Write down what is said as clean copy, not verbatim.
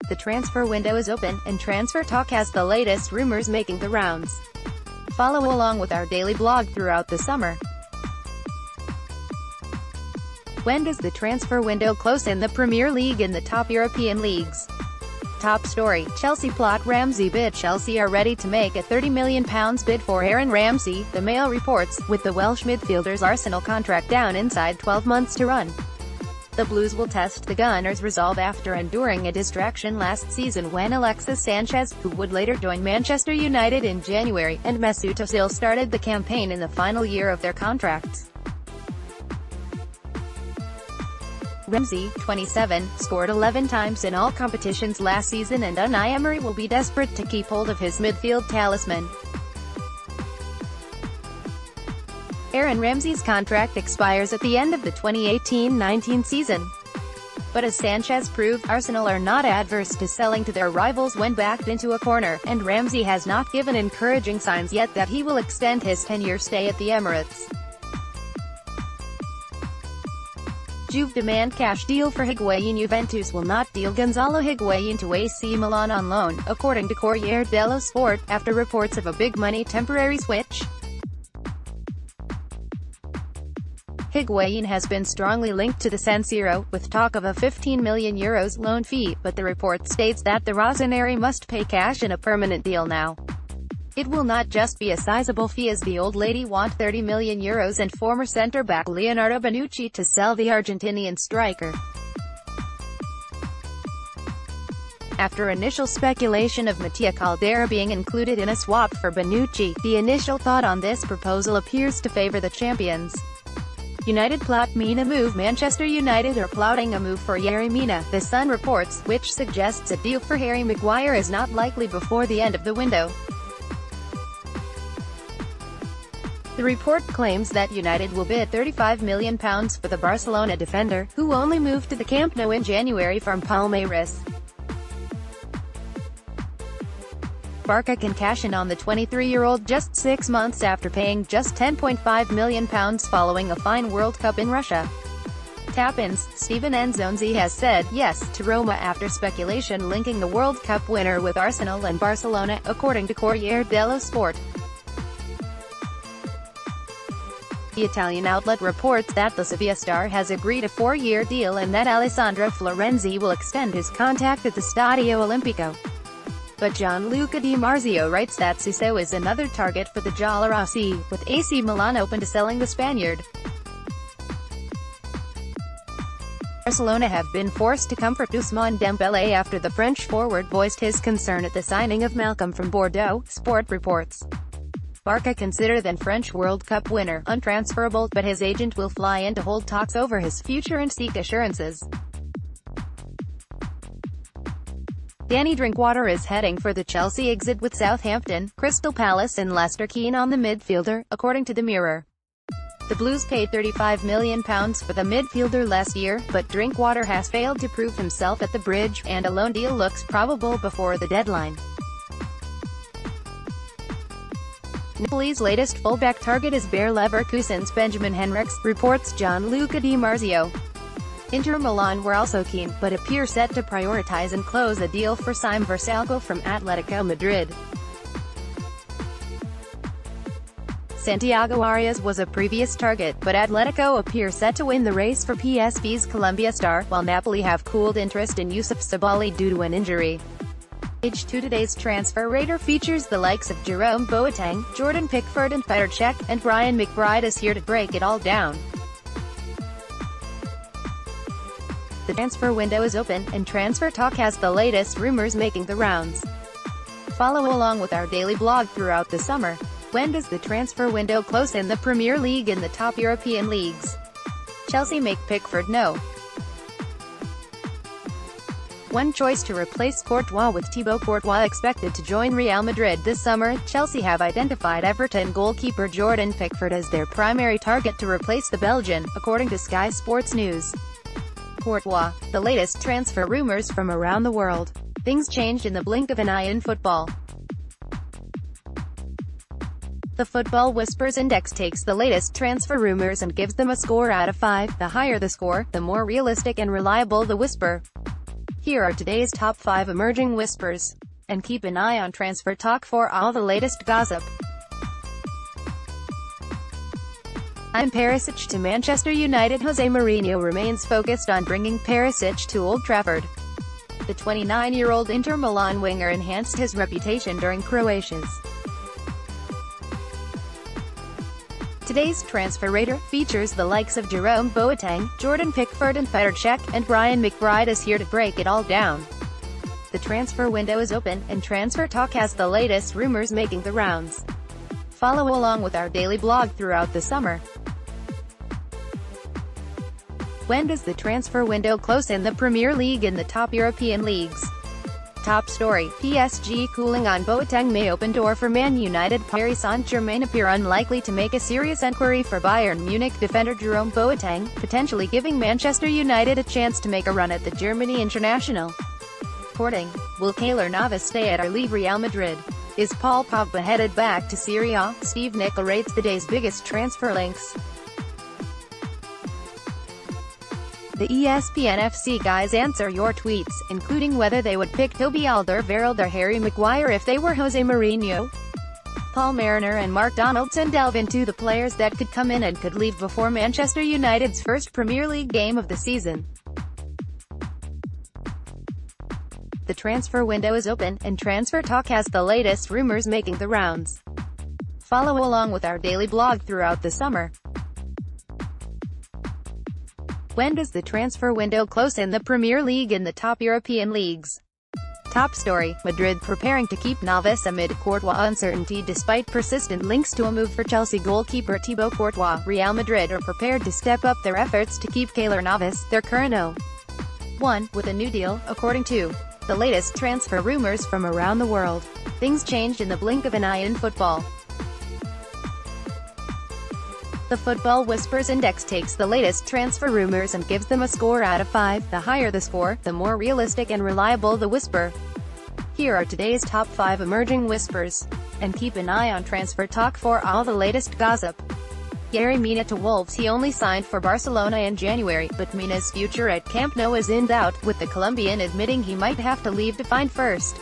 The transfer window is open, and transfer talk has the latest rumors making the rounds. Follow along with our daily blog throughout the summer. When does the transfer window close in the Premier League and the top European leagues? Top story, Chelsea plot Ramsey bid. Chelsea are ready to make a £30 million bid for Aaron Ramsey, the Mail reports, with the Welsh midfielder's Arsenal contract down inside 12 months to run. The Blues will test the Gunners' resolve after enduring a distraction last season when Alexis Sanchez, who would later join Manchester United in January, and Mesut Ozil started the campaign in the final year of their contracts. Ramsey, 27, scored 11 times in all competitions last season, and Unai Emery will be desperate to keep hold of his midfield talisman. Aaron Ramsey's contract expires at the end of the 2018-19 season. But as Sanchez proved, Arsenal are not adverse to selling to their rivals when backed into a corner, and Ramsey has not given encouraging signs yet that he will extend his 10-year stay at the Emirates. Juve demand cash deal for Higuain. Juventus will not deal Gonzalo Higuain to AC Milan on loan, according to Corriere dello Sport, after reports of a big-money temporary switch. Higuain has been strongly linked to the San Siro, with talk of a €15 million loan fee, but the report states that the Rossoneri must pay cash in a permanent deal now. It will not just be a sizable fee, as the old lady want €30 million and former centre-back Leonardo Bonucci to sell the Argentinian striker. After initial speculation of Mattia Caldera being included in a swap for Bonucci, the initial thought on this proposal appears to favour the champions. United plot Mina move. Manchester United are plotting a move for Yerry Mina, The Sun reports, which suggests a deal for Harry Maguire is not likely before the end of the window. The report claims that United will bid £35 million for the Barcelona defender, who only moved to the Camp Nou in January from Palmeiras. Barca can cash in on the 23-year-old just 6 months after paying just £10.5 million following a fine World Cup in Russia. Tap-ins, Steven Nzonzi has said yes to Roma after speculation linking the World Cup winner with Arsenal and Barcelona, according to Corriere dello Sport. The Italian outlet reports that the Sevilla star has agreed a 4-year deal and that Alessandro Florenzi will extend his contract at the Stadio Olimpico. But Gianluca Di Marzio writes that Suso is another target for the Giallorossi, with AC Milan open to selling the Spaniard. Barcelona have been forced to comfort Ousmane Dembélé after the French forward voiced his concern at the signing of Malcolm from Bordeaux, Sport reports. Barca consider the French World Cup winner untransferable, but his agent will fly in to hold talks over his future and seek assurances. Danny Drinkwater is heading for the Chelsea exit, with Southampton, Crystal Palace and Leicester keen on the midfielder, according to the Mirror. The Blues paid £35 million for the midfielder last year, but Drinkwater has failed to prove himself at the Bridge, and a loan deal looks probable before the deadline. Napoli's latest fullback target is Bayer Leverkusen's Benjamin Henrichs, reports Gianluca Di Marzio. Inter Milan were also keen, but appear set to prioritize and close a deal for Sime Versalco from Atletico Madrid. Santiago Arias was a previous target, but Atletico appear set to win the race for PSV's Colombia star, while Napoli have cooled interest in Youssouf Sabaly due to an injury. Page 2 Today's transfer radar features the likes of Jerome Boateng, Jordan Pickford and Petr Cech, and Brian McBride is here to break it all down. The transfer window is open, and Transfer Talk has the latest rumors making the rounds. Follow along with our daily blog throughout the summer. When does the transfer window close in the Premier League and the top European leagues? Chelsea make Pickford no. One choice to replace Courtois. With Thibaut Courtois expected to join Real Madrid this summer, Chelsea have identified Everton goalkeeper Jordan Pickford as their primary target to replace the Belgian, according to Sky Sports News. Courtois, the latest transfer rumors from around the world. Things changed in the blink of an eye in football. The Football Whispers Index takes the latest transfer rumors and gives them a score out of 5. The higher the score, the more realistic and reliable the whisper. Here are today's top 5 emerging whispers. And keep an eye on Transfer Talk for all the latest gossip. I'm Perisic to Manchester United. Jose Mourinho remains focused on bringing Perisic to Old Trafford. The 29-year-old Inter Milan winger enhanced his reputation during Croatia's Today's Transfer Radar features the likes of Jerome Boateng, Jordan Pickford and Petr Cech, and Brian McBride is here to break it all down. The transfer window is open, and Transfer Talk has the latest rumors making the rounds. Follow along with our daily blog throughout the summer. When does the transfer window close in the Premier League and the top European leagues? Top story, PSG cooling on Boateng may open door for Man United. Paris Saint-Germain appear unlikely to make a serious enquiry for Bayern Munich defender Jerome Boateng, potentially giving Manchester United a chance to make a run at the Germany international. Reporting, will Keylor Navas stay at or leave Real Madrid? Is Paul Pogba headed back to Serie A? Steve Nicol rates the day's biggest transfer links. The ESPN FC guys answer your tweets, including whether they would pick Toby Alderweireld or Harry Maguire if they were Jose Mourinho. Paul Mariner and Mark Donaldson delve into the players that could come in and could leave before Manchester United's first Premier League game of the season. The transfer window is open, and Transfer Talk has the latest rumors making the rounds. Follow along with our daily blog throughout the summer. When does the transfer window close in the Premier League and the top European leagues? Top story, Madrid preparing to keep Navas amid Courtois uncertainty despite persistent links to a move for Chelsea goalkeeper Thibaut Courtois. Real Madrid are prepared to step up their efforts to keep Keylor Navas, their current 0-1, with a new deal, according to the latest transfer rumors from around the world. Things changed in the blink of an eye in football. The Football Whispers Index takes the latest transfer rumors and gives them a score out of 5. The higher the score, the more realistic and reliable the whisper. Here are today's top 5 emerging whispers. And keep an eye on Transfer Talk for all the latest gossip. Yerry Mina to Wolves. He only signed for Barcelona in January, but Mina's future at Camp Nou is in doubt, with the Colombian admitting he might have to leave to find first.